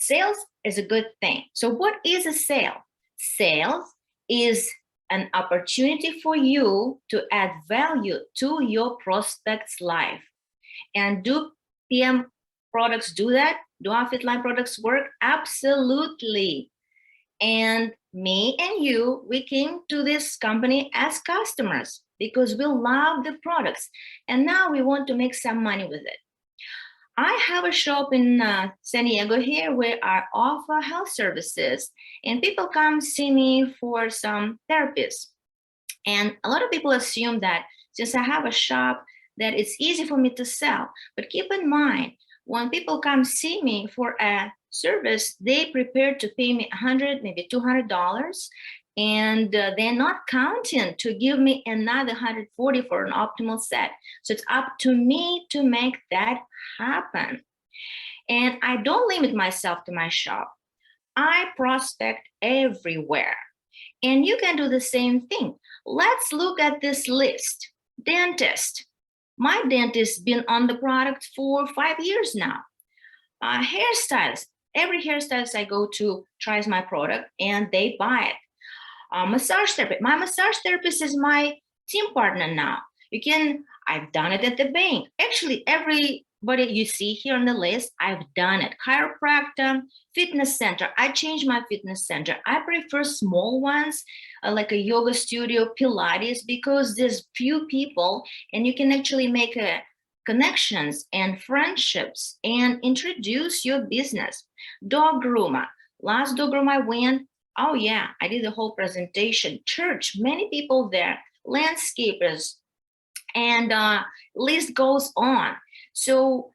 Sales is a good thing. So what is a sale? Sales is an opportunity for you to add value to your prospect's life. And do PM products do that? Do outfit line products work? Absolutely. And me and you, we came to this company as customers because we love the products. And now we want to make some money with it. I have a shop in San Diego here where I offer health services, and people come see me for some therapies. And a lot of people assume that since I have a shop, that it's easy for me to sell. But keep in mind, when people come see me for a service, they prepare to pay me $100, maybe $200, and they're not counting to give me another $140 for an optimal set. So it's up to me to make that happen. And I don't limit myself to my shop. I prospect everywhere. And you can do the same thing. Let's look at this list. Dentist. My dentist been on the product for 5 years now. Hairstylist. Every hairstylist I go to tries my product and they buy it. Massage therapist. My massage therapist is my team partner now. I've done it at the bank. Actually, everybody you see here on the list, I've done it. Chiropractor, fitness center. I changed my fitness center. I prefer small ones like a yoga studio, Pilates, because there's few people and you can actually make connections and friendships and introduce your business. Dog groomer. Last dog groomer I went, oh yeah, I did the whole presentation. Church, many people there, landscapers, and list goes on. So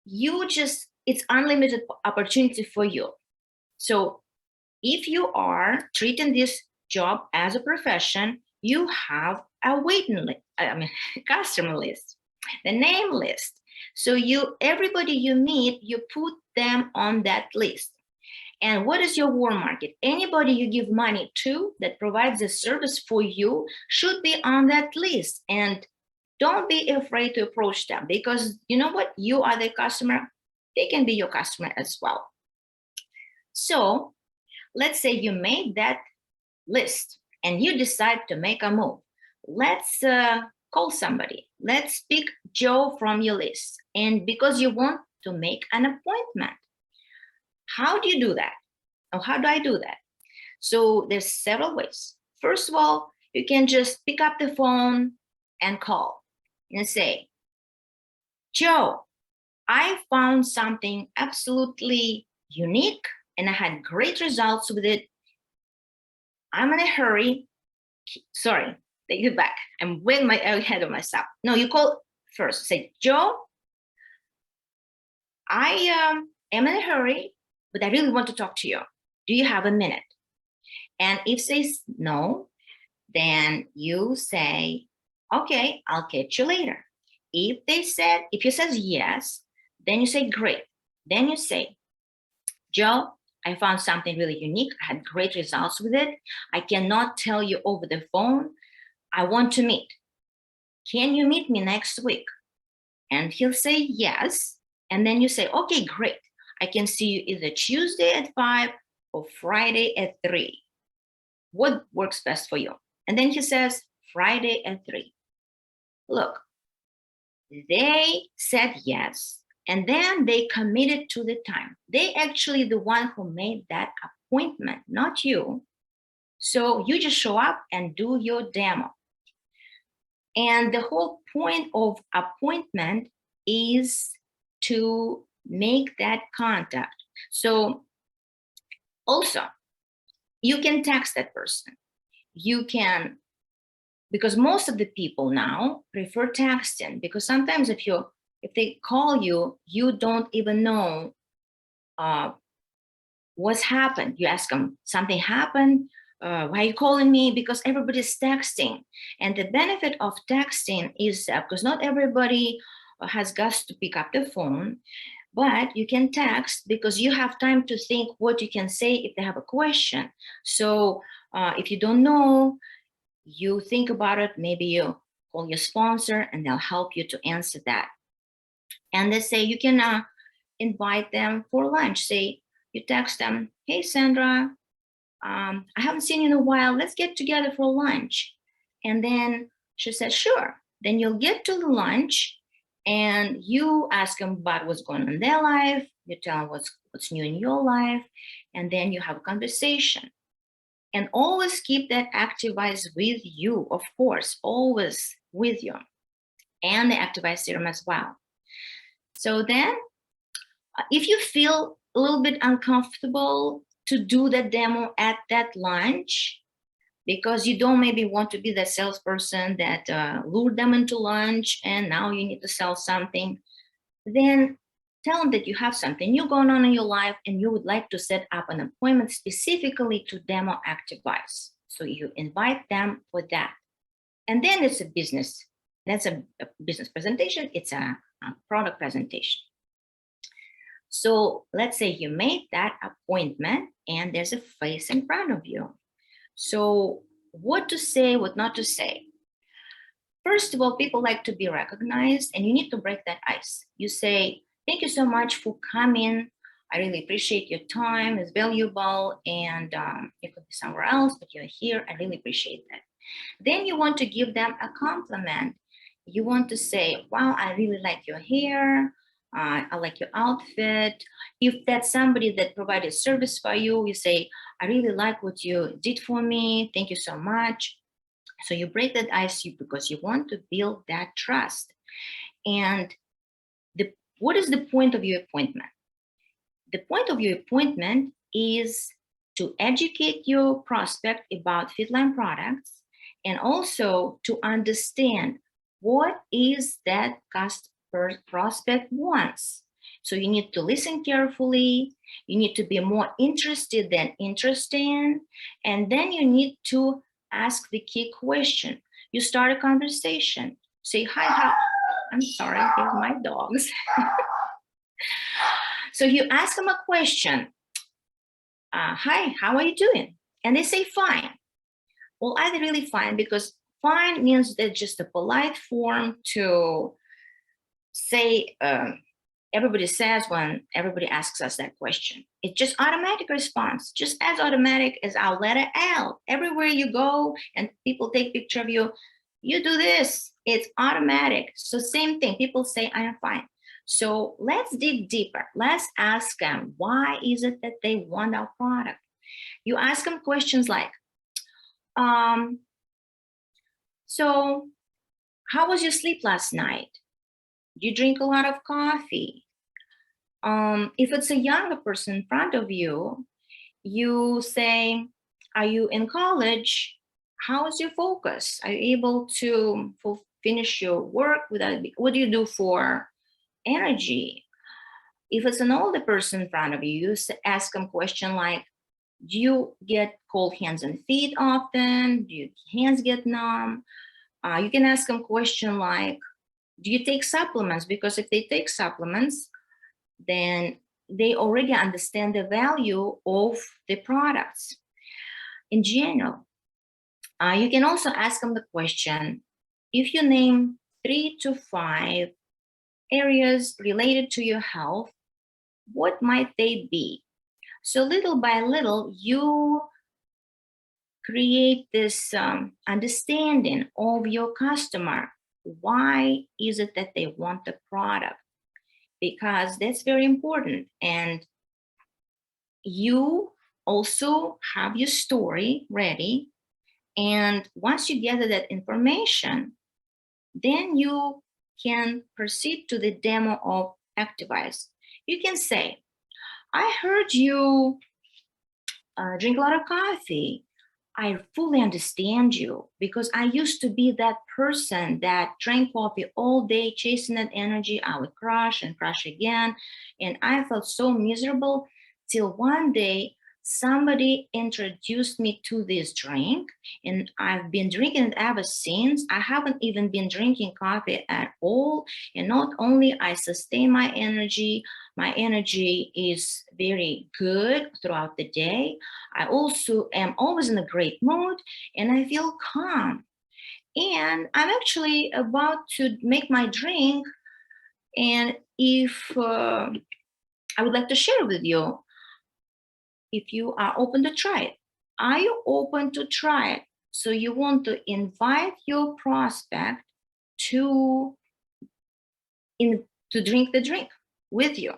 it's unlimited opportunity for you. So if you are treating this job as a profession, you have a customer list, the name list. So everybody you meet, you put them on that list. And what is your warm market? Anybody you give money to that provides a service for you should be on that list. And don't be afraid to approach them because you know what? You are the customer. They can be your customer as well. So let's say you made that list and you decide to make a move. Let's call somebody. Let's pick Joe from your list. And because you want to make an appointment. How do you do that? Or how do I do that? So there's several ways. First of all, you can just pick up the phone and call and say, Joe, I found something absolutely unique and I had great results with it. I'm in a hurry. Sorry, take it back. I'm way ahead of myself. No, you call first. Say, Joe, I am in a hurry, but I really want to talk to you. Do you have a minute? And if says no, then you say, okay, I'll catch you later. If you says yes, then you say great. Then you say, Joe, I found something really unique. I had great results with it. I cannot tell you over the phone. I want to meet. Can you meet me next week? And he'll say yes. And then you say, okay, great. I can see you either Tuesday at 5 or Friday at 3. What works best for you? And then he says, Friday at 3. Look, they said yes, and then they committed to the time. They actually the one who made that appointment, not you. So you just show up and do your demo. And the whole point of appointment is to make that contact. So also, you can text that person. You can, because most of the people now prefer texting, because sometimes if they call you, you don't even know what's happened. You ask them, something happened? Why are you calling me? Because everybody's texting. And the benefit of texting is because not everybody has guts to pick up the phone, but you can text because you have time to think what you can say if they have a question. So if you don't know, you think about it, maybe you call your sponsor and they'll help you to answer that. And they say you can invite them for lunch. Say, you text them, hey, Sandra, I haven't seen you in a while. Let's get together for lunch. And then she says, sure. Then you'll get to the lunch and you ask them about what's going on in their life. You tell them what's new in your life. And then you have a conversation. And always keep that Activize with you, of course, always with you. And the Activize serum as well. So then, if you feel a little bit uncomfortable to do the demo at that lunch, because you don't maybe want to be the salesperson that lured them into lunch and now you need to sell something, then tell them that you have something new going on in your life and you would like to set up an appointment specifically to demo Activize. So you invite them for that. And then it's a business. That's a business presentation. It's a product presentation. So let's say you made that appointment and there's a face in front of you. So what to say, what not to say. First of all, people like to be recognized and you need to break that ice. You say, thank you so much for coming. I really appreciate your time. It's valuable and you could be somewhere else, but you're here. I really appreciate that. Then you want to give them a compliment. You want to say, wow, I really like your hair. I like your outfit. If that's somebody that provided service for you, you say, I really like what you did for me. Thank you so much. So you break that ice because you want to build that trust. And what is the point of your appointment? The point of your appointment is to educate your prospect about Fitline products and also to understand what is that prospect wants. So you need to listen carefully. You need to be more interested than interested. And then you need to ask the key question. You start a conversation. Say, hi, I'm sorry, here's my dogs. So you ask them a question. Hi, how are you doing? And they say, fine. Well, are they really fine? Because fine means that just a polite form to say, everybody says when everybody asks us that question. It's just automatic response, just as automatic as our letter L. Everywhere you go and people take picture of you, you do this, it's automatic. So same thing, people say, I am fine. So let's dig deeper. Let's ask them, why is it that they want our product? You ask them questions like, so how was your sleep last night? Do you drink a lot of coffee? If it's a younger person in front of you, you say, are you in college? How is your focus? Are you able to finish your work without, what do you do for energy? If it's an older person in front of you, you ask them a question like, do you get cold hands and feet often? Do your hands get numb? You can ask them a question like, do you take supplements? Because if they take supplements, then they already understand the value of the products in general. You can also ask them the question, if you name 3 to 5 areas related to your health, what might they be? So little by little, you create this understanding of your customer. Why is it that they want the product? Because that's very important. And you also have your story ready. And once you gather that information, then you can proceed to the demo of Activize. You can say, I heard you drink a lot of coffee. I fully understand you because I used to be that person that drank coffee all day, chasing that energy. I would crash and crash again. And I felt so miserable till one day somebody introduced me to this drink and I've been drinking it ever since. I haven't even been drinking coffee at all. And not only I sustain my energy is very good throughout the day. I also am always in a great mood and I feel calm. And I'm actually about to make my drink. And if I would like to share with you if you are open to try it. Are you open to try it? So you want to invite your prospect to drink the drink with you.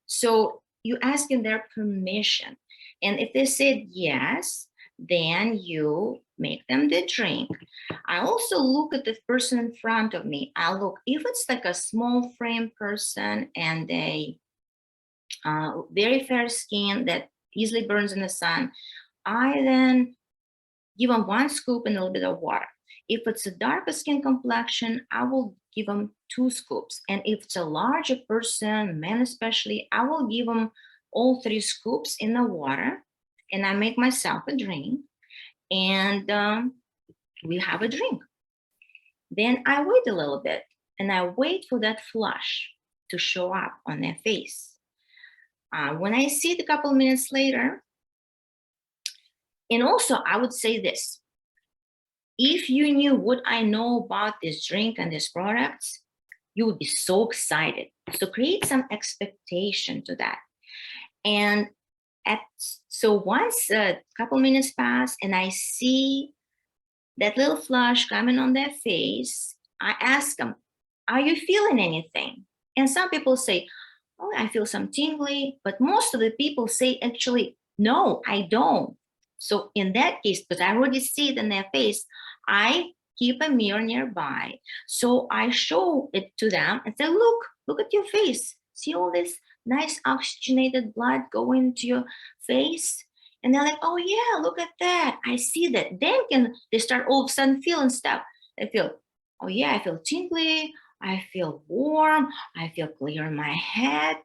So you asking their permission. And if they said yes, then you make them the drink. I also look at the person in front of me. I look, if it's like a small frame person and they very fair skin that easily burns in the sun, I then give them 1 scoop and a little bit of water. If it's a darker skin complexion, I will give them 2 scoops. And if it's a larger person, men especially, I will give them all 3 scoops in the water, and I make myself a drink, and we have a drink. Then I wait a little bit, and I wait for that flush to show up on their face. When I see it a couple minutes later, and also I would say this, if you knew what I know about this drink and these products, you would be so excited. So create some expectation to that. And so once a couple minutes pass and I see that little flush coming on their face, I ask them, are you feeling anything? And some people say, oh, I feel some tingly, but most of the people say, actually, no, I don't. So in that case, because I already see it in their face, I keep a mirror nearby. So I show it to them and say, look at your face. See all this nice oxygenated blood going to your face? And they're like, oh yeah, look at that. I see that. Then they start all of a sudden feeling stuff. They feel, oh yeah, I feel tingly. I feel warm. I feel clear in my head.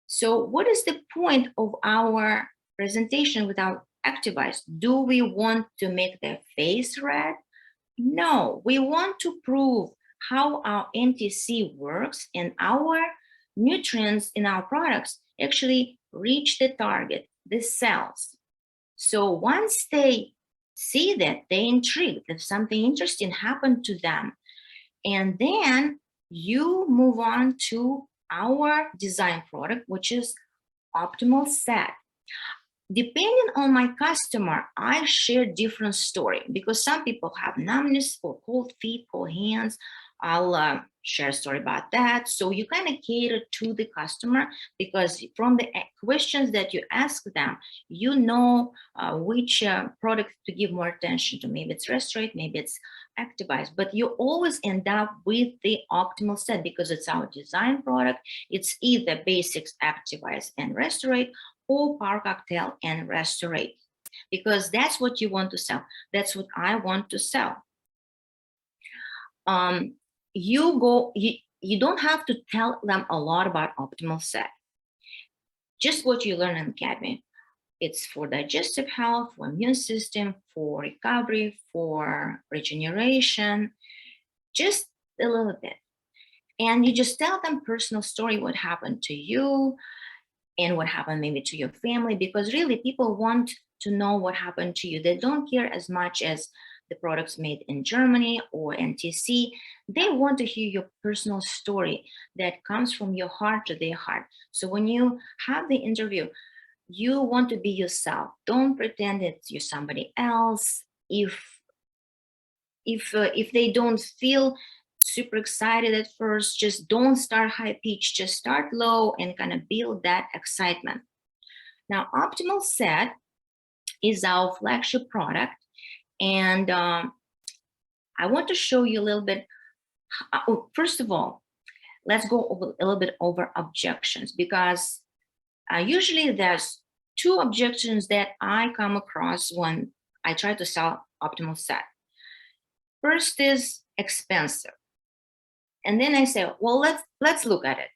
So what is the point of our presentation without activize? Do we want to make their face red? No, we want to prove how our NTC works and our nutrients in our products actually reach the target, the cells. So once they see that, they're intrigued that something interesting happened to them. And then you move on to our design product, which is optimal set. Depending on my customer, I share different story because some people have numbness or cold feet, cold hands. I'll share a story about that. So you kind of cater to the customer because from the questions that you ask them, you know which product to give more attention to. Maybe it's Restorate, maybe it's Activize, but you always end up with the optimal set because it's our design product. It's either Basics, Activize, and Restorate, or Power Cocktail and Restorate, because that's what you want to sell. That's what I want to sell. You don't have to tell them a lot about optimal set. Just what you learn in academy. It's for digestive health, for immune system, for recovery, for regeneration, just a little bit. And you just tell them personal story, what happened to you and what happened maybe to your family, because really people want to know what happened to you. They don't care as much as the products made in Germany or NTC. They want to hear your personal story that comes from your heart to their heart. So when you have the interview, you want to be yourself. Don't pretend it's you're somebody else. If they don't feel super excited at first, just don't start high pitch, just start low and kind of build that excitement. Now, Optimal Set is our flagship product. And I want to show you a little bit. First of all, let's go over, a little bit over objections, because usually there's 2 objections that I come across when I try to sell Optimal Set. First is expensive. And then I say, well, let's look at it.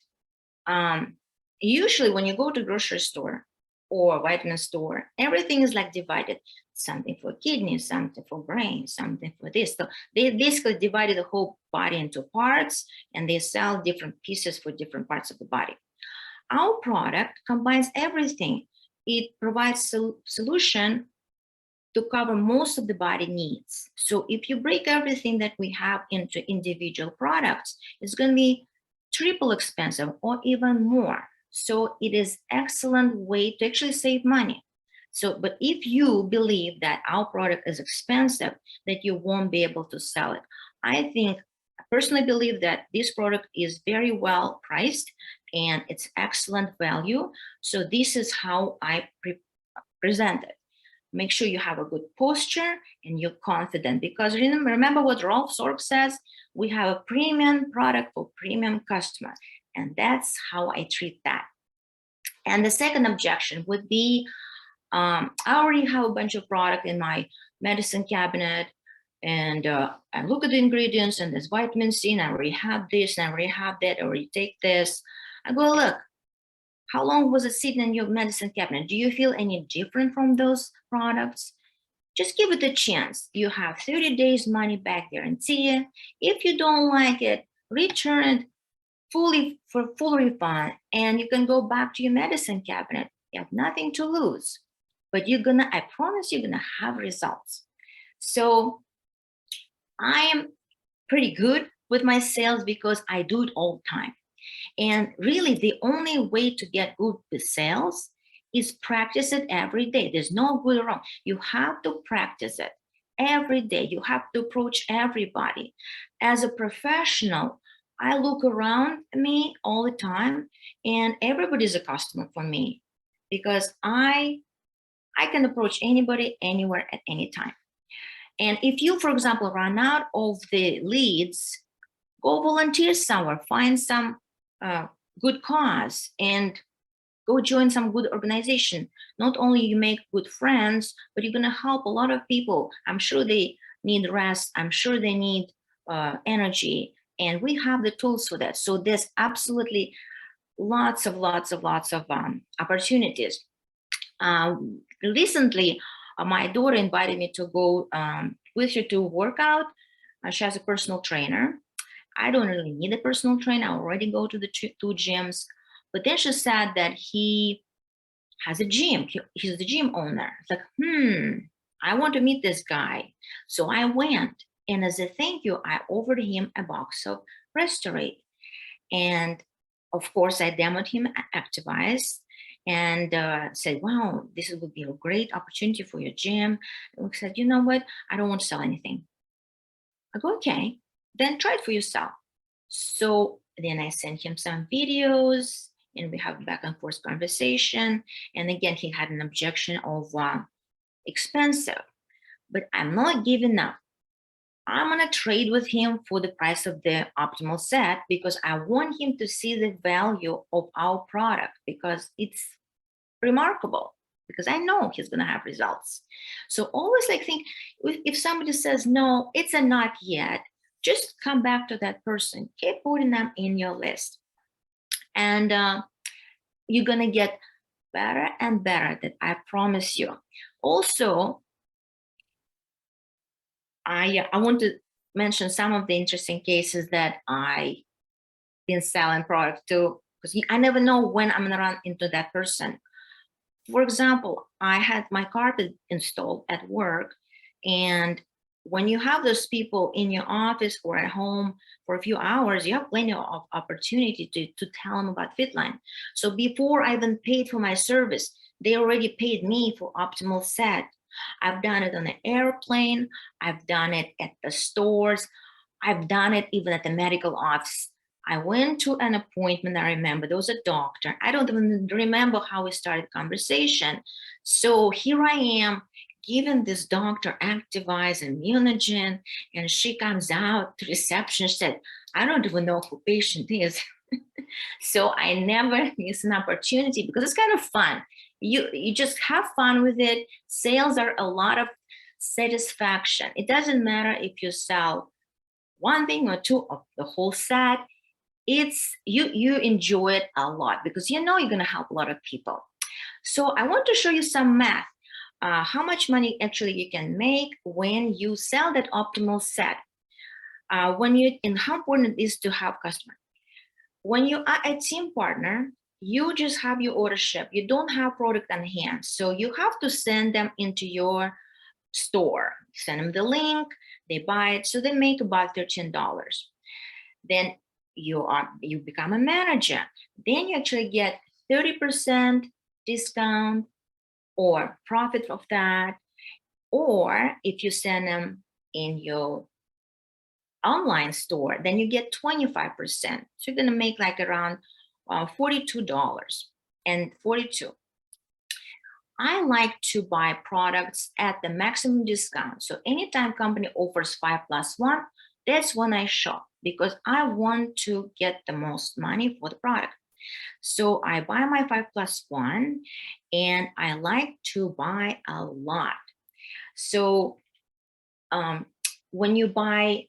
Usually when you go to grocery store or vitamin store, everything is like divided. Something for kidneys, something for brain, something for this. So they basically divided the whole body into parts and they sell different pieces for different parts of the body. Our product combines everything. It provides a solution to cover most of the body needs. So if you break everything that we have into individual products, it's going to be triple expensive or even more. So it is excellent way to actually save money. So, but if you believe that our product is expensive, that you won't be able to sell it, I personally believe that this product is very well priced and it's excellent value. So this is how I present it. Make sure you have a good posture and you're confident, because remember what Rolf Sork says, we have a premium product for premium customer, and that's how I treat that. And the second objection would be, I already have a bunch of product in my medicine cabinet, and I look at the ingredients and there's vitamin C, and I already have this, and I already have that, I already take this. I go, look, how long was it sitting in your medicine cabinet? Do you feel any different from those products? Just give it a chance. You have 30 days money back guarantee. If you don't like it, return it fully for full refund, and you can go back to your medicine cabinet. You have nothing to lose, but I promise you're gonna have results. So I am pretty good with my sales because I do it all the time. And really, the only way to get good with sales is practice it every day. There's no good or wrong. You have to practice it every day. You have to approach everybody. As a professional, I look around me all the time, and everybody's a customer for me, because I can approach anybody, anywhere, at any time. And if you, for example, run out of the leads, go volunteer somewhere, find some good cause, and go join some good organization. Not only you make good friends, but you're gonna help a lot of people. I'm sure they need rest. I'm sure they need energy, and we have the tools for that. So there's absolutely lots of opportunities. Recently, my daughter invited me to go with her to work out. She has a personal trainer. I don't really need a personal trainer. I already go to the two gyms. But then she said that he has a gym. He's the gym owner. It's like, I want to meet this guy. So I went. And as a thank you, I offered him a box of Restorate. And of course, I demoed him Activize and said, wow, this would be a great opportunity for your gym. And he said, you know what? I don't want to sell anything. I go, okay, then try it for yourself. So then I sent him some videos, and we have back and forth conversation. And again, he had an objection of expensive, but I'm not giving up. I'm gonna trade with him for the price of the optimal set, because I want him to see the value of our product, because it's remarkable, because I know he's gonna have results. So always think, if somebody says, no, it's a not yet, just come back to that person, keep putting them in your list. And you're gonna get better and better, that I promise you. Also, I want to mention some of the interesting cases that I've been selling product to, because I never know when I'm gonna run into that person. For example, I had my carpet installed at work, and when you have those people in your office or at home for a few hours, you have plenty of opportunity to tell them about Fitline. So before I even paid for my service, they already paid me for optimal set. I've done it on an airplane. I've done it at the stores. I've done it even at the medical office. I went to an appointment. I remember there was a doctor. I don't even remember how we started conversation. So here I am giving this doctor Activize and Immunogen, and she comes out to reception and said, I don't even know who patient is. So I never miss an opportunity, because it's kind of fun. You just have fun with it. Sales are a lot of satisfaction. It doesn't matter if you sell one thing or two of the whole set. It's you enjoy it a lot, because you know you're going to help a lot of people. So I want to show you some math. How much money actually you can make when you sell that optimal set. And how important it is to have customers. When you are a team partner, you just have your order shipped. You don't have product on hand. So you have to send them into your store. Send them the link, they buy it. So they make about $13. Then you become a manager. Then you actually get 30% discount or profit of that. Or if you send them in your online store, then you get 25%. So you're going to make like around $42.42. I like to buy products at the maximum discount. So anytime company offers 5+1, that's when I shop because I want to get the most money for the product. So I buy my 5+1 and I like to buy a lot. So when you buy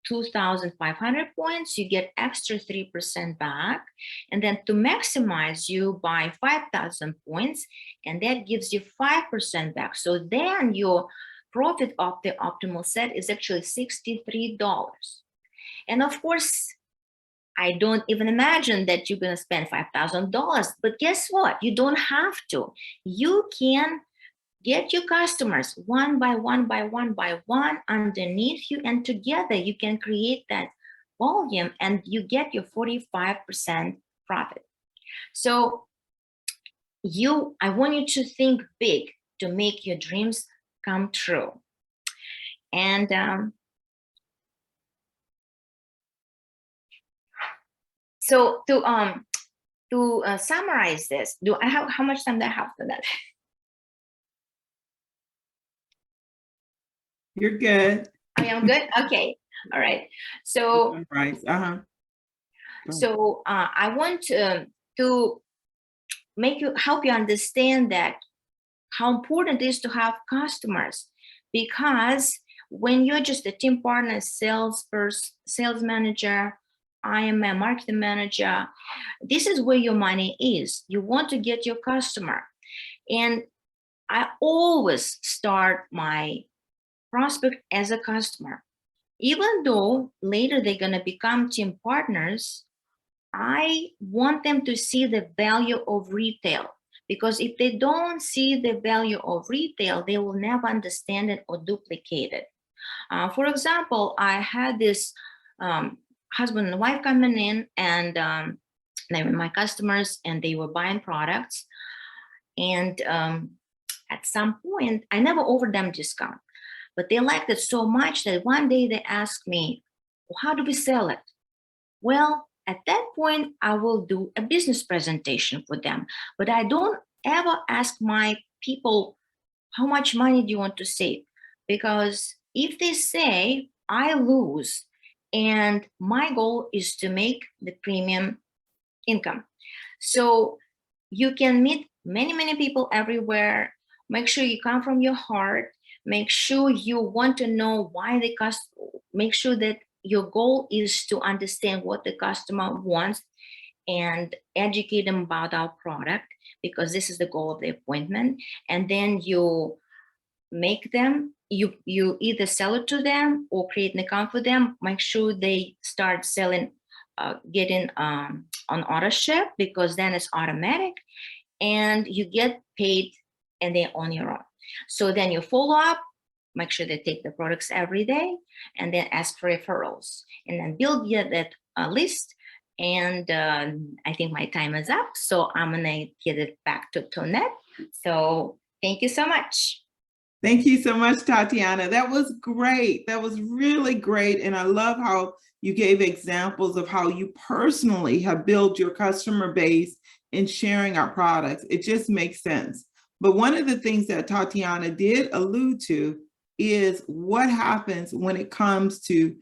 2,500 points, you get extra 3% back. And then to maximize, you buy 5,000 points and that gives you 5% back. So then your profit of the optimal set is actually $63. And of course, I don't even imagine that you're going to spend $5,000. But guess what? You don't have to. You can get your customers one by one by one by one underneath you, and together you can create that volume and you get your 45% profit. So I want you to think big to make your dreams come true. And so to summarize this, how much time do I have for that? You're good. I am good. Okay. All right. So right. So I want to help you understand that how important it is to have customers, because when you're just a team partner, salesperson, sales manager, I am a marketing manager, this is where your money is. You want to get your customer. And I always start my prospect as a customer. Even though later they're going to become team partners, I want them to see the value of retail, because if they don't see the value of retail, they will never understand it or duplicate it. For example, I had this husband and wife coming in, and they were my customers and they were buying products. And at some point, I never offered them discount, but they liked it so much that one day they asked me, well, how do we sell it? Well, at that point, I will do a business presentation for them, but I don't ever ask my people, how much money do you want to save? Because if they say, I lose, and my goal is to make the premium income. So you can meet many, many people everywhere. Make sure you come from your heart. Make sure you want to know why the customer, make sure that your goal is to understand what the customer wants and educate them about our product, because this is the goal of the appointment. And then you make them, you either sell it to them or create an account for them. Make sure they start selling, getting on auto ship, because then it's automatic and you get paid and they're on your own. So then you follow up, make sure they take the products every day, and then ask for referrals, and then build that list. And I think my time is up, so I'm gonna get it back to Tonette. So thank you so much. Thank you so much, Tatiana. That was great. That was really great. And I love how you gave examples of how you personally have built your customer base in sharing our products. It just makes sense. But one of the things that Tatiana did allude to is what happens when it comes to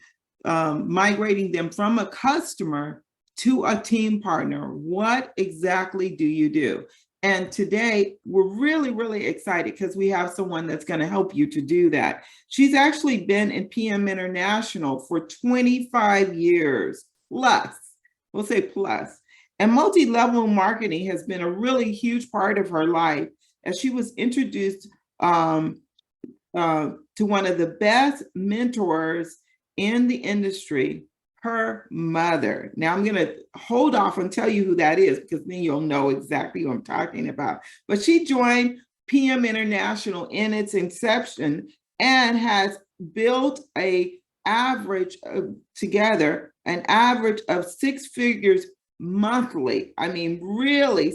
migrating them from a customer to a team partner. What exactly do you do? And today we're really, really excited because we have someone that's going to help you to do that. She's actually been in PM International for 25 years plus, we'll say plus. And multi-level marketing has been a really huge part of her life, as she was introduced to one of the best mentors in the industry, her mother. Now I'm going to hold off and tell you who that is, because then you'll know exactly who I'm talking about. But she joined PM International in its inception and has built an average of 6 figures monthly. I mean, really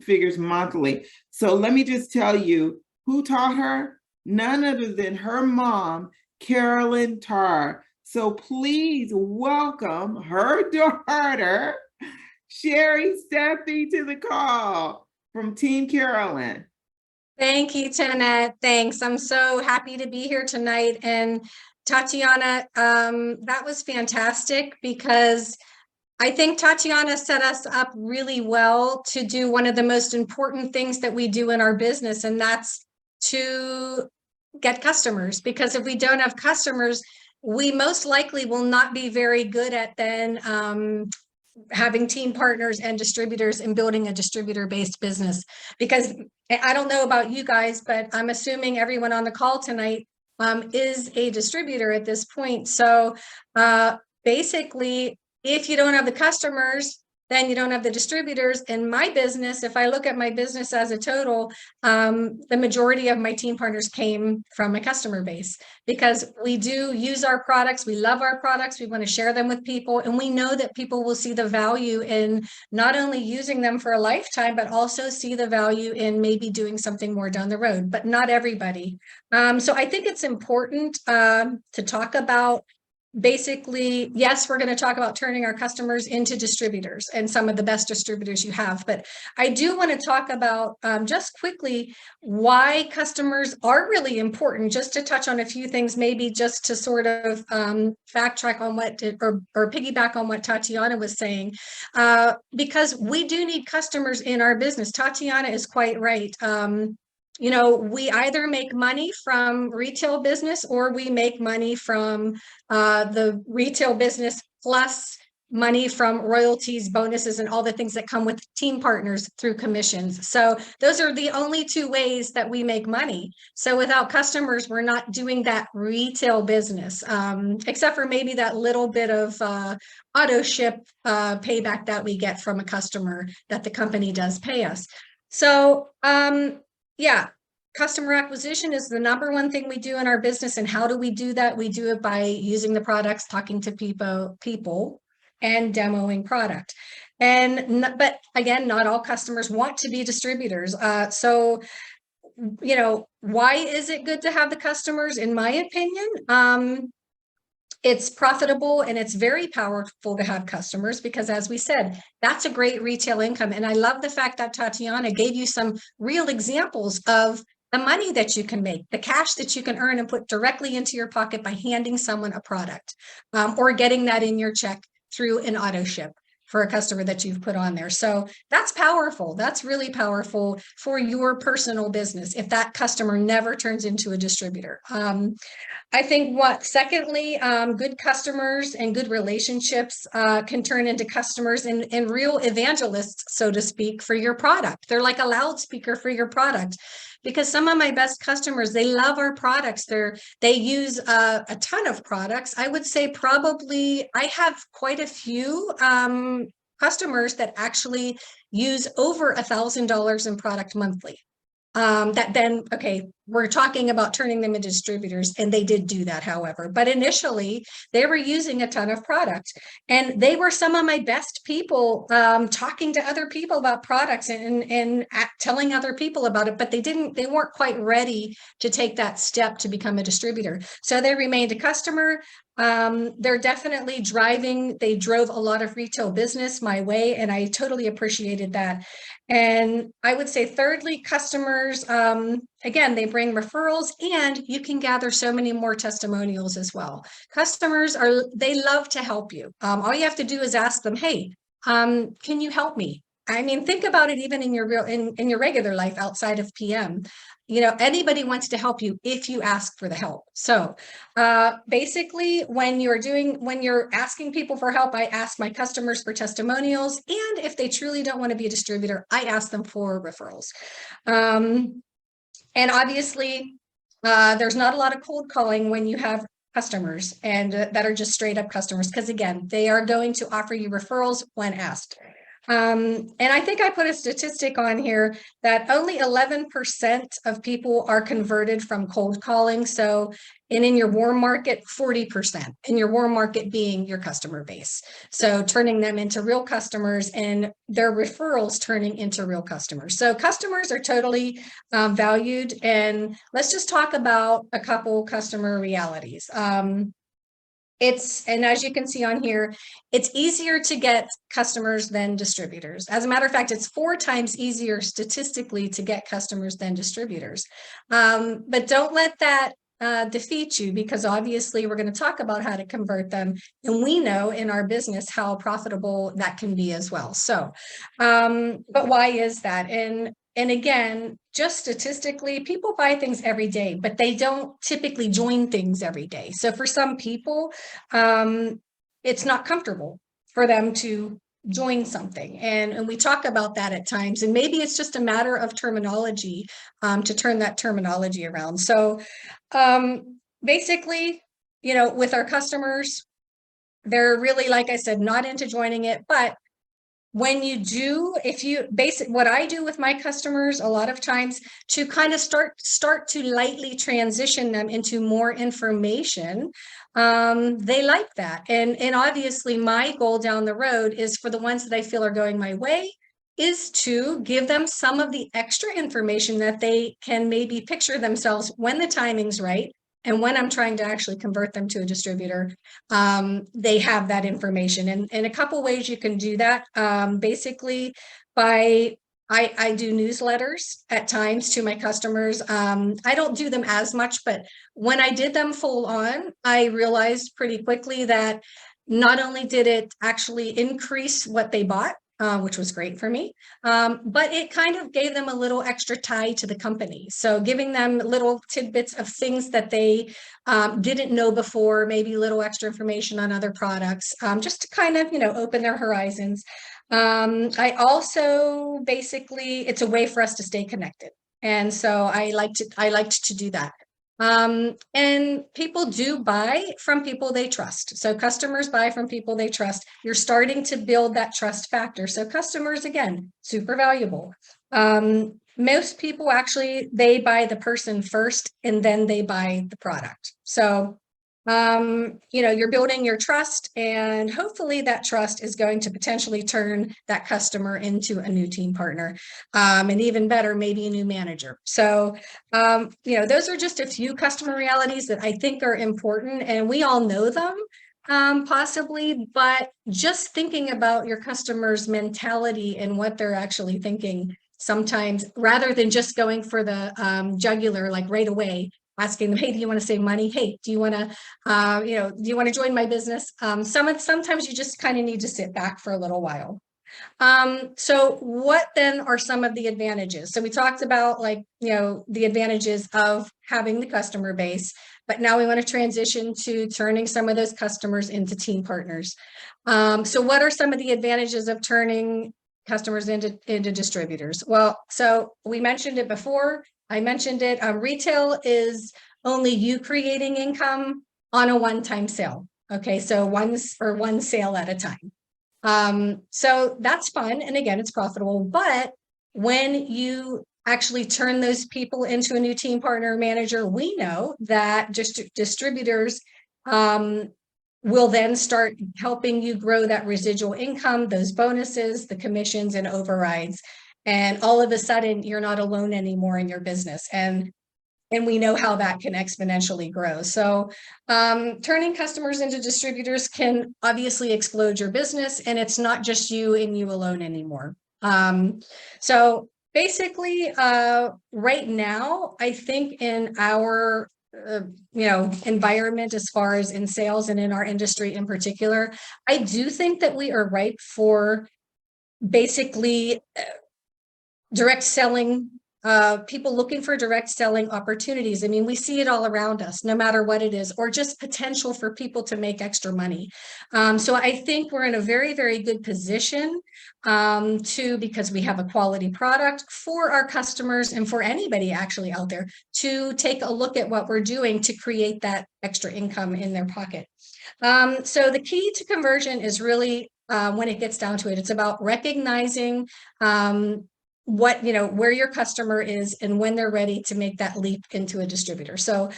figures monthly. So let me just tell you who taught her. None other than her mom, Carolyn Tarr. So please welcome her daughter, Sherry Steffi, to the call from Team Carolyn. Thank you, Jeanette. Thanks. I'm so happy to be here tonight. And Tatiana, that was fantastic, because I think Tatiana set us up really well to do one of the most important things that we do in our business, and that's to get customers. Because if we don't have customers, we most likely will not be very good at then having team partners and distributors and building a distributor-based business. Because I don't know about you guys, but I'm assuming everyone on the call tonight is a distributor at this point. So basically, if you don't have the customers, then you don't have the distributors. In my business, if I look at my business as a total, the majority of my team partners came from my customer base, because we do use our products. We love our products. We want to share them with people. And we know that people will see the value in not only using them for a lifetime, but also see the value in maybe doing something more down the road, but not everybody. So I think it's important to talk about, basically, yes, we're going to talk about turning our customers into distributors and some of the best distributors you have. But I do want to talk about just quickly why customers are really important, just to touch on a few things, maybe just to sort of backtrack on what or piggyback on what Tatiana was saying, because we do need customers in our business. Tatiana is quite right. You know, we either make money from retail business, or we make money from the retail business plus money from royalties, bonuses, and all the things that come with team partners through commissions. So those are the only two ways that we make money. So without customers, we're not doing that retail business, except for maybe that little bit of auto ship payback that we get from a customer that the company does pay us. So yeah, customer acquisition is the number one thing we do in our business. And how do we do that? We do it by using the products, talking to people, and demoing product. But again, not all customers want to be distributors. So, you know, why is it good to have the customers? In my opinion, it's profitable and it's very powerful to have customers, because, as we said, that's a great retail income. And I love the fact that Tatiana gave you some real examples of the money that you can make, the cash that you can earn and put directly into your pocket by handing someone a product, or getting that in your check through an auto ship for a customer that you've put on there. So that's powerful. That's really powerful for your personal business if that customer never turns into a distributor. I think secondly, good customers and good relationships can turn into customers and real evangelists, so to speak, for your product. They're like a loudspeaker for your product, because some of my best customers, they love our products. They use a ton of products. I would say probably I have quite a few customers that actually use over $1,000 in product monthly. That then, okay, we're talking about turning them into distributors, and they did do that, however. But initially, they were using a ton of product, and they were some of my best people talking to other people about products and telling other people about it, but they weren't quite ready to take that step to become a distributor. So they remained a customer. They're definitely they drove a lot of retail business my way, and I totally appreciated that. And I would say thirdly, customers, again, they bring referrals, and you can gather so many more testimonials as well. Customers they love to help you. All you have to do is ask them, hey, can you help me? I mean, think about it even in your in your regular life outside of PM. You know, anybody wants to help you if you ask for the help. So basically, when you're asking people for help, I ask my customers for testimonials. And if they truly don't want to be a distributor, I ask them for referrals. And obviously, there's not a lot of cold calling when you have customers and that are just straight up customers, because again, they are going to offer you referrals when asked. And I think I put a statistic on here that only 11% of people are converted from cold calling. So, and in your warm market, 40%, in your warm market being your customer base. So turning them into real customers and their referrals turning into real customers. So customers are totally valued. And let's just talk about a couple customer realities. And as you can see on here, it's easier to get customers than distributors. As a matter of fact, it's 4 times easier statistically to get customers than distributors. But don't let that defeat you, because obviously we're going to talk about how to convert them. And we know in our business how profitable that can be as well. So, but why is that? And again, just statistically, people buy things every day, but they don't typically join things every day. So for some people, it's not comfortable for them to join something. And we talk about that at times. And maybe it's just a matter of terminology to turn that terminology around. So basically, you know, with our customers, they're really, like I said, not into joining it, but when you do, if you what I do with my customers a lot of times to kind of start to lightly transition them into more information, they like that. And obviously my goal down the road is for the ones that I feel are going my way is to give them some of the extra information that they can maybe picture themselves when the timing's right. And when I'm trying to actually convert them to a distributor, they have that information. And a couple ways you can do that. Basically, I do newsletters at times to my customers. I don't do them as much, but when I did them full on, I realized pretty quickly that not only did it actually increase what they bought, which was great for me, but it kind of gave them a little extra tie to the company. So giving them little tidbits of things that they didn't know before, maybe little extra information on other products, just to kind of, you know, open their horizons. I also basically, it's a way for us to stay connected. And so I liked to do that. And people do buy from people they trust. So customers buy from people they trust. You're starting to build that trust factor. So customers, again, super valuable. Most people actually, they buy the person first and then they buy the product. So, you know, you're building your trust, and hopefully that trust is going to potentially turn that customer into a new team partner, and even better, maybe a new manager. So, you know, those are just a few customer realities that I think are important, and we all know them, possibly, but just thinking about your customer's mentality and what they're actually thinking sometimes, rather than just going for the jugular, like right away, asking them, hey, do you want to save money? Hey, do you want to, you know, do you want to join my business? Sometimes you just kind of need to sit back for a little while. So what then are some of the advantages? So we talked about, like, you know, the advantages of having the customer base, but now we want to transition to turning some of those customers into team partners. So what are some of the advantages of turning customers into distributors? Well, so we mentioned it before. I mentioned it. Retail is only you creating income on a one-time sale. Okay, so one sale at a time. So that's fun. And again, it's profitable. But when you actually turn those people into a new team partner manager, we know that just distributors will then start helping you grow that residual income, those bonuses, the commissions and overrides. And all of a sudden, you're not alone anymore in your business. And we know how that can exponentially grow. So turning customers into distributors can obviously explode your business, and it's not just you and you alone anymore. So basically, right now, I think in our you know, environment, as far as in sales and in our industry in particular, I do think that we are ripe for basically direct selling, people looking for direct selling opportunities. I mean, we see it all around us, no matter what it is, or just potential for people to make extra money. So I think we're in a very, very good position because we have a quality product for our customers and for anybody actually out there to take a look at what we're doing to create that extra income in their pocket. So the key to conversion is really when it gets down to it. It's about recognizing what, where your customer is and when they're ready to make that leap into a distributor. So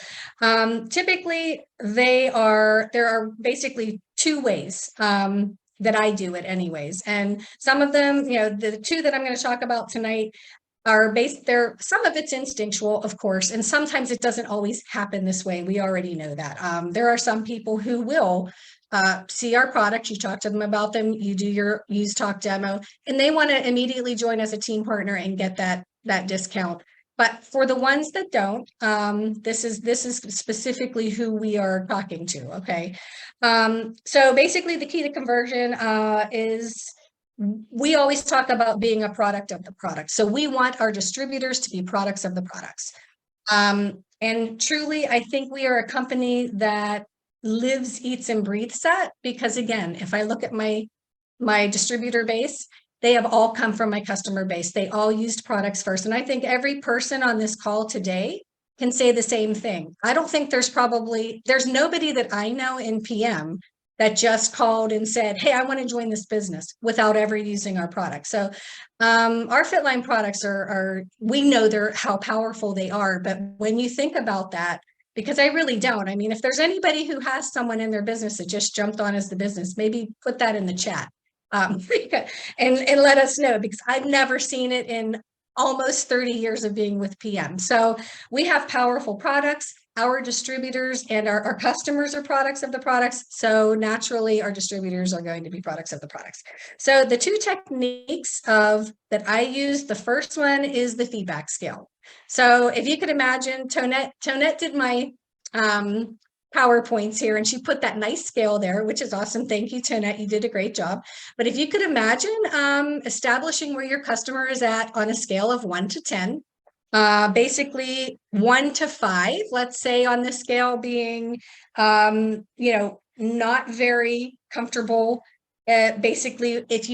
typically there are basically two ways that I do it anyways. And some of them, the two that I'm going to talk about tonight are based there. Some of it's instinctual, of course, and sometimes it doesn't always happen this way. We already know that. There are some people who will see our product, you talk to them about them, you do your use talk demo, and they want to immediately join as a team partner and get that discount. But for the ones that don't, this is specifically who we are talking to. Okay. So basically the key to conversion is, we always talk about being a product of the product. So we want our distributors to be products of the products. And truly, I think we are a company that lives, eats, and breathes that, because again, if I look at my distributor base, they have all come from my customer base. They all used products first. And I think every person on this call today can say the same thing. I don't think there's nobody that I know in PM that just called and said, hey, I want to join this business without ever using our product. So our FitLine products we know how powerful they are. But when you think about that, because I really don't. I mean, if there's anybody who has someone in their business that just jumped on as the business, maybe put that in the chat and let us know, because I've never seen it in almost 30 years of being with PM. So we have powerful products. Our distributors and our customers are products of the products. So naturally, our distributors are going to be products of the products. So the two techniques that I use, the first one is the feedback scale. So if you could imagine, Tonette did my PowerPoints here, and she put that nice scale there, which is awesome. Thank you, Tonette. You did a great job. But if you could imagine establishing where your customer is at on a scale of 1 to 10, basically 1 to 5, let's say, on the scale being, not very comfortable. Basically, if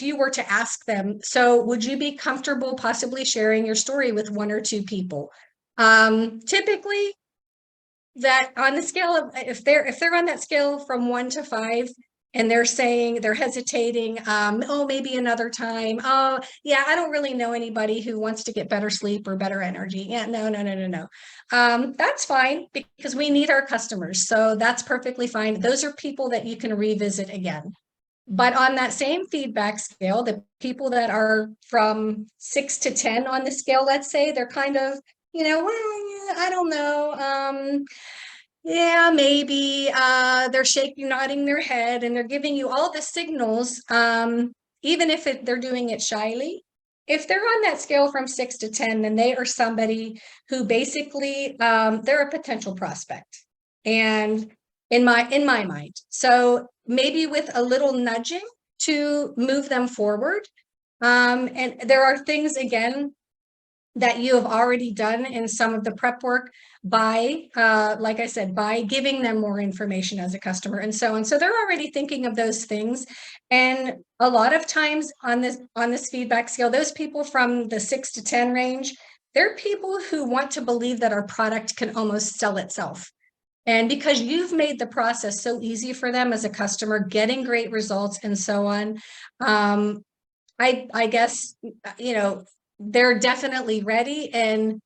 you were to ask them, so would you be comfortable possibly sharing your story with 1 or 2 people? Typically, that on the scale of, if they're on that scale from 1 to 5, and they're saying, they're hesitating, oh, maybe another time. Oh, yeah, I don't really know anybody who wants to get better sleep or better energy. Yeah, no. That's fine, because we need our customers. So that's perfectly fine. Those are people that you can revisit again. But on that same feedback scale, the people that are from 6 to 10 on the scale, let's say, they're kind of, well, yeah, I don't know. Yeah, maybe they're shaking, nodding their head, and they're giving you all the signals, even if they're doing it shyly. If they're on that scale from 6 to 10, then they are somebody who basically, they're a potential prospect. And in my mind, so maybe with a little nudging to move them forward. And there are things, again, that you have already done in some of the prep work by, like I said, by giving them more information as a customer and so on. So they're already thinking of those things. And a lot of times on this feedback scale, those people from the 6 to 10 range, they're people who want to believe that our product can almost sell itself. And because you've made the process so easy for them as a customer, getting great results and so on, I guess, they're definitely ready, and,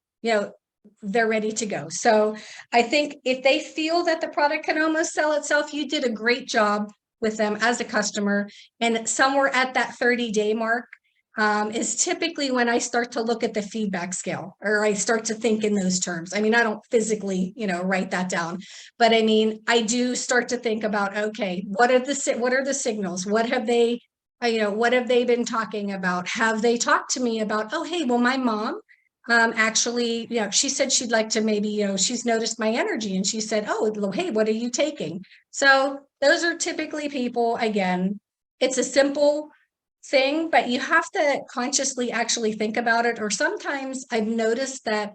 they're ready to go. So I think if they feel that the product can almost sell itself, you did a great job with them as a customer. And somewhere at that 30-day mark is typically when I start to look at the feedback scale, or I start to think in those terms. I mean, I don't physically, write that down, but I mean, I do start to think about, okay, what are the signals? What have they been talking about? Have they talked to me about, oh, hey, well, my mom actually, she said she'd like to maybe, she's noticed my energy, and she said, oh, hey, what are you taking? So those are typically people, again, it's a simple thing, but you have to consciously actually think about it. Or sometimes I've noticed that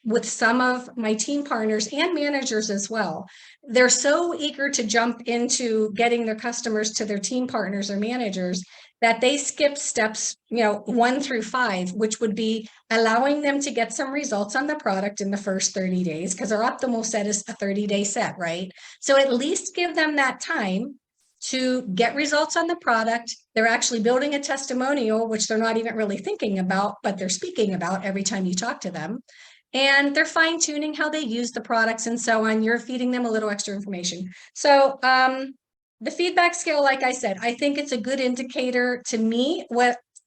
with some of my team partners and managers as well, they're so eager to jump into getting their customers to their team partners or managers that they skip steps, 1 through 5, which would be allowing them to get some results on the product in the first 30 days, because our optimal set is a 30-day set, right? So at least give them that time to get results on the product. They're actually building a testimonial, which they're not even really thinking about, but they're speaking about every time you talk to them. And they're fine tuning how they use the products and so on. You're feeding them a little extra information. So the feedback scale, like I said, I think it's a good indicator to me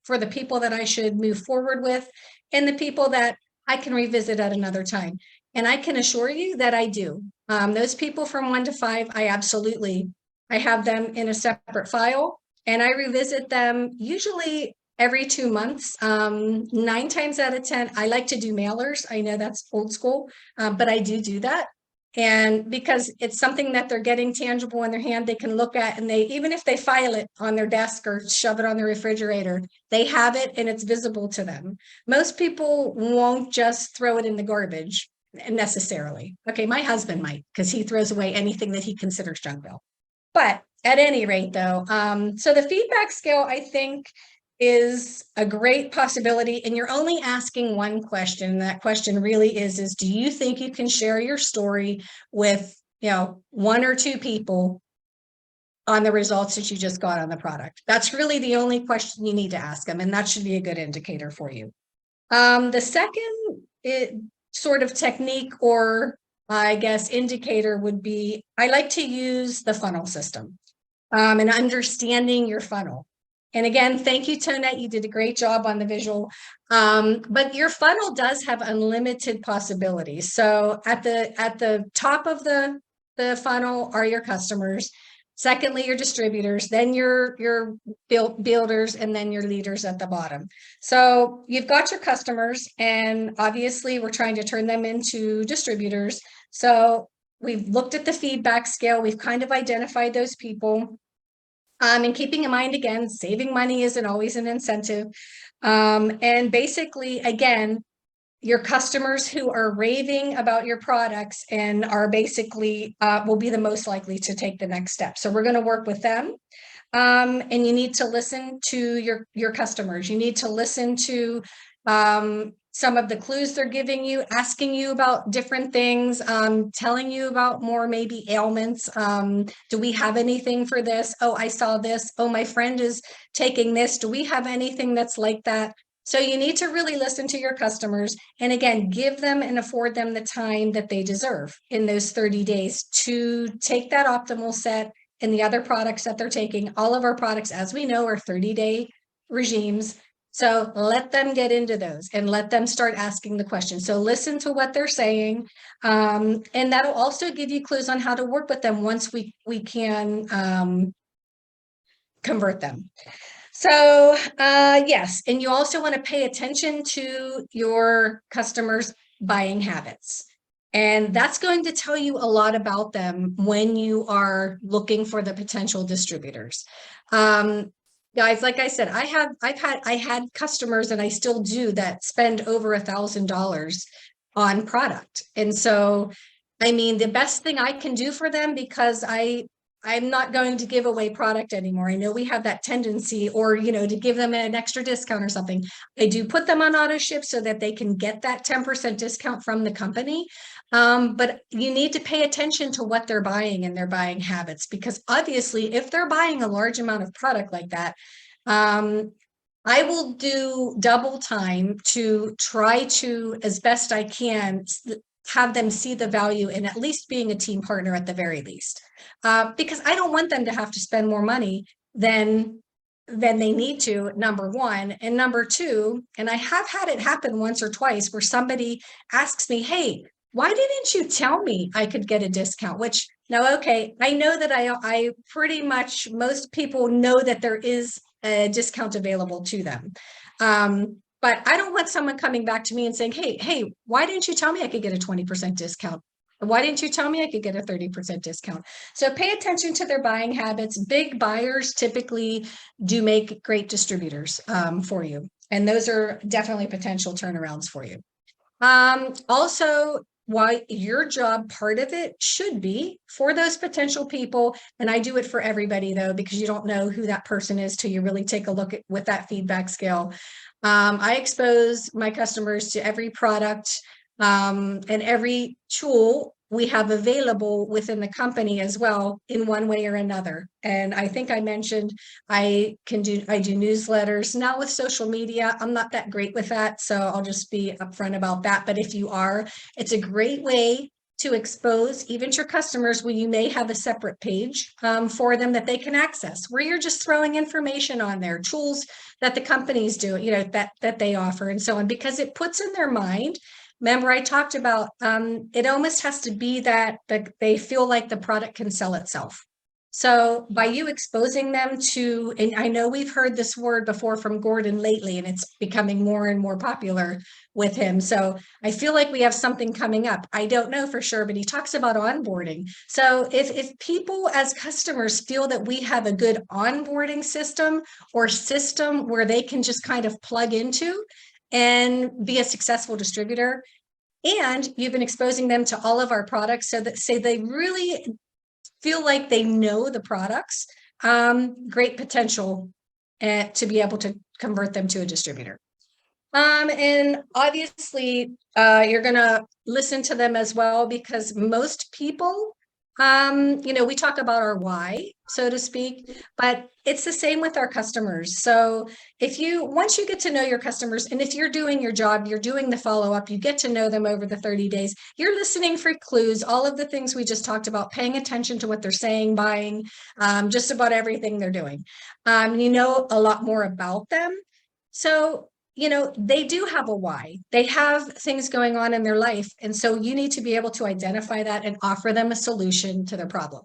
for the people that I should move forward with and the people that I can revisit at another time. And I can assure you that I do. Those people from 1 to 5, I have them in a separate file, and I revisit them usually every 2 months. 9 times out of 10, I like to do mailers. I know that's old school, but I do that. And because it's something that they're getting tangible in their hand, they can look at, and even if they file it on their desk or shove it on the refrigerator, they have it and it's visible to them. Most people won't just throw it in the garbage necessarily. Okay, my husband might, because he throws away anything that he considers junk mail. But at any rate, though, so the feedback scale, I think, is a great possibility. And you're only asking one question. And that question really is do you think you can share your story with, 1 or 2 people on the results that you just got on the product? That's really the only question you need to ask them. And that should be a good indicator for you. The second sort of technique, or I guess indicator, would be, I like to use the funnel system and understanding your funnel. And again, thank you, Tonette. You did a great job on the visual. But your funnel does have unlimited possibilities. So at the top of the funnel are your customers. Secondly, your distributors, then your builders, and then your leaders at the bottom. So you've got your customers, and obviously we're trying to turn them into distributors. So we've looked at the feedback scale. We've kind of identified those people. And keeping in mind, again, saving money isn't always an incentive. And basically, again, your customers who are raving about your products and are basically will be the most likely to take the next step. So we're going to work with them. And you need to listen to your customers. You need to listen to some of the clues they're giving you, asking you about different things, telling you about more maybe ailments. Do we have anything for this? Oh, I saw this. Oh, my friend is taking this. Do we have anything that's like that? So you need to really listen to your customers, and again, give them and afford them the time that they deserve in those 30 days to take that optimal set and the other products that they're taking. All of our products, as we know, are 30-day regimes. So let them get into those and let them start asking the questions. So listen to what they're saying. And that'll also give you clues on how to work with them once we can convert them. So yes, and you also want to pay attention to your customers' buying habits. And that's going to tell you a lot about them when you are looking for the potential distributors. Guys, like I said, I had customers, and I still do, that spend over $1,000 on product. And so, I mean, the best thing I can do for them, because I'm not going to give away product anymore. I know we have that tendency, or, to give them an extra discount or something. I do put them on auto ship so that they can get that 10% discount from the company. But you need to pay attention to what they're buying and their buying habits, because obviously if they're buying a large amount of product like that, I will do double time to try to, as best I can, have them see the value in at least being a team partner at the very least. Because I don't want them to have to spend more money than they need to, number one. And number two, and I have had it happen once or twice where somebody asks me, hey, why didn't you tell me I could get a discount? Which, now, okay, I know that I pretty much, most people know that there is a discount available to them. But I don't want someone coming back to me and saying, hey, why didn't you tell me I could get a 20% discount? Why didn't you tell me I could get a 30% discount? So pay attention to their buying habits. Big buyers typically do make great distributors for you. And those are definitely potential turnarounds for you. Also, why your job, part of it should be for those potential people. And I do it for everybody, though, because you don't know who that person is till you really take a look at with that feedback scale. I expose my customers to every product and every tool we have available within the company as well in one way or another. And I think I mentioned I do newsletters. Now with social media, I'm not that great with that, so I'll just be upfront about that. But if you are, it's a great way to expose even to your customers when you may have a separate page for them that they can access, where you're just throwing information on there, tools that the companies do, that they offer and so on, because it puts in their mind. Remember, I talked about it almost has to be that they feel like the product can sell itself. So by you exposing them to, and I know we've heard this word before from Gordon lately, and it's becoming more and more popular with him. So I feel like we have something coming up. I don't know for sure, but he talks about onboarding. So if people as customers feel that we have a good onboarding system or system where they can just kind of plug into and be a successful distributor, and you've been exposing them to all of our products so that say they really feel like they know the products, great potential to be able to convert them to a distributor. And obviously, you're going to listen to them as well, because most people, we talk about our why, so to speak, but it's the same with our customers. So once you get to know your customers, and if you're doing your job, you're doing the follow-up, you get to know them over the 30 days, you're listening for clues, all of the things we just talked about, paying attention to what they're saying, buying, just about everything they're doing. You know a lot more about them. So they do have a why. They have things going on in their life. And so you need to be able to identify that and offer them a solution to their problem.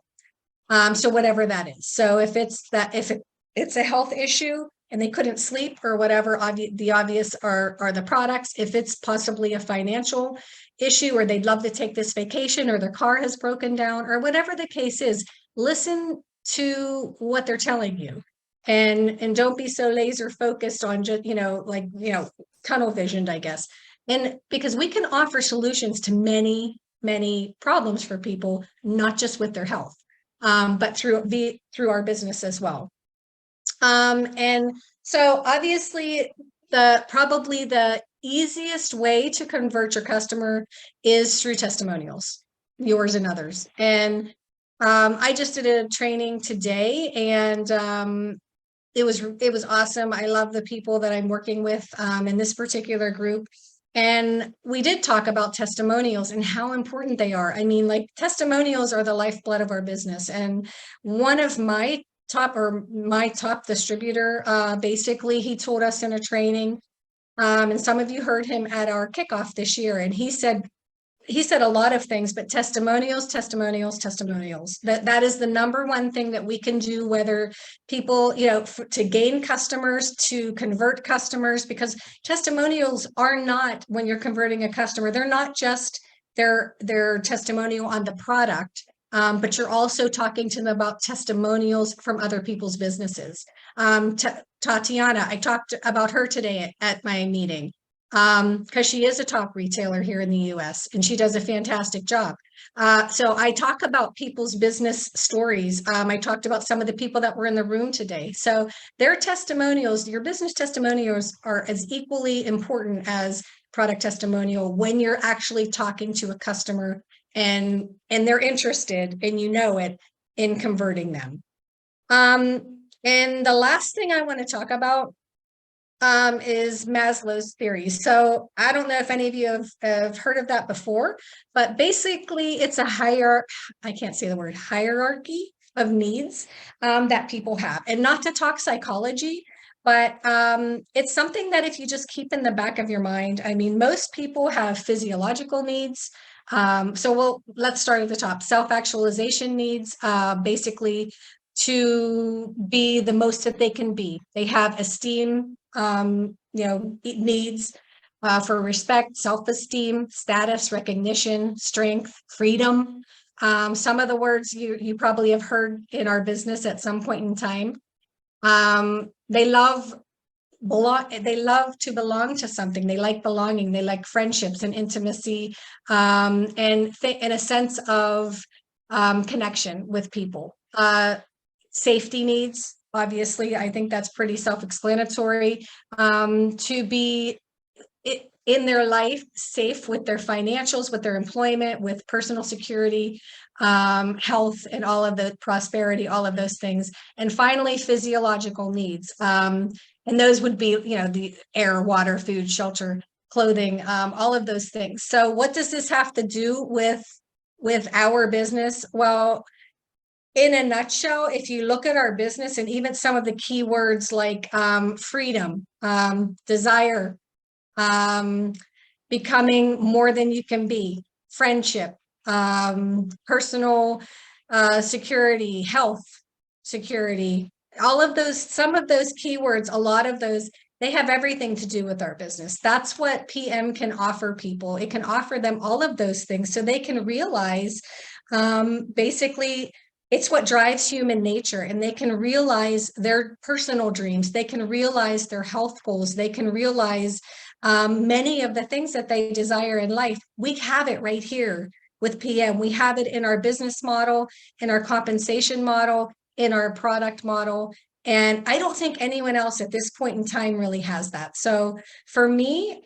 So whatever that is. So if it's a health issue and they couldn't sleep or whatever, the obvious are the products. If it's possibly a financial issue, or they'd love to take this vacation, or their car has broken down, or whatever the case is, listen to what they're telling you. And don't be so laser focused on just, tunnel visioned, I guess. And because we can offer solutions to many, many problems for people, not just with their health, but through our business as well. And so obviously probably the easiest way to convert your customer is through testimonials, yours and others. And I just did a training today, and it was awesome. I love the people that I'm working with in this particular group. And we did talk about testimonials and how important they are. I mean, like, testimonials are the lifeblood of our business. And one of my top distributor, basically, he told us in a training, and some of you heard him at our kickoff this year, and he said a lot of things, but testimonials. That is the number one thing that we can do, whether people, to gain customers, to convert customers, because testimonials are not, when you're converting a customer, they're not just their testimonial on the product, but you're also talking to them about testimonials from other people's businesses. Tatiana, I talked about her today at my meeting, because she is a top retailer here in the US, and she does a fantastic job. So I talk about people's business stories. I talked about some of the people that were in the room today. So their testimonials, your business testimonials, are as equally important as product testimonial when you're actually talking to a customer and they're interested, and in converting them. And the last thing I want to talk about is Maslow's theory. So I don't know if any of you have heard of that before, but basically it's a hierarchy of needs that people have. And not to talk psychology, but it's something that if you just keep in the back of your mind, I mean, most people have physiological needs. So let's start at the top. Self-actualization needs, basically to be the most that they can be. They have esteem, needs for respect, self-esteem, status, recognition, strength, freedom. Some of the words you probably have heard in our business at some point in time. They love to belong to something. They like belonging. They like friendships and intimacy, and a sense of connection with people. Safety needs, obviously, I think that's pretty self-explanatory. in their life, safe with their financials, with their employment, with personal security, health, and all of the prosperity, all of those things. And finally, physiological needs. And those would be, the air, water, food, shelter, clothing, all of those things. So what does this have to do with our business? Well, in a nutshell, if you look at our business and even some of the keywords like freedom, desire, becoming more than you can be, friendship, personal security, health, security, all of those, some of those keywords, a lot of those, they have everything to do with our business. That's what PM can offer people. It can offer them all of those things so they can realize basically it's what drives human nature, and they can realize their personal dreams. They can realize their health goals. They can realize many of the things that they desire in life. We have it right here with PM. We have it in our business model, in our compensation model, in our product model. And I don't think anyone else at this point in time really has that. So for me,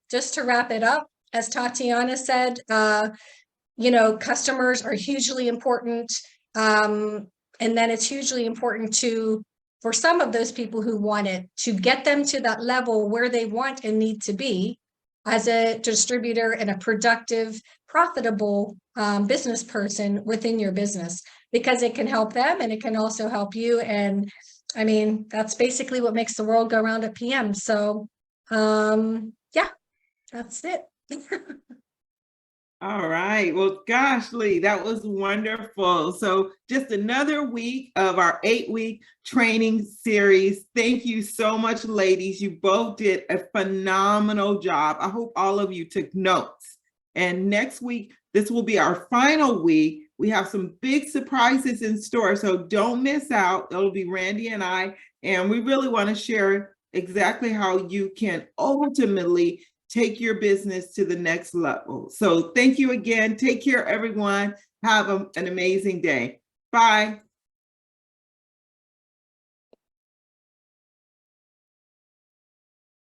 just to wrap it up, as Tatiana said, customers are hugely important. And then it's hugely important for some of those people who want it, to get them to that level where they want and need to be as a distributor and a productive, profitable business person within your business, because it can help them and it can also help you. And I mean, that's basically what makes the world go round at PM. So yeah, that's it. All right. Well, gosh, Lee, that was wonderful. So just another week of our 8-week training series. Thank you so much, ladies. You both did a phenomenal job. I hope all of you took notes. And next week, this will be our final week. We have some big surprises in store, so don't miss out. It'll be Randy and I, and we really want to share exactly how you can ultimately take your business to the next level. So thank you again. Take care, everyone. Have an amazing day. Bye.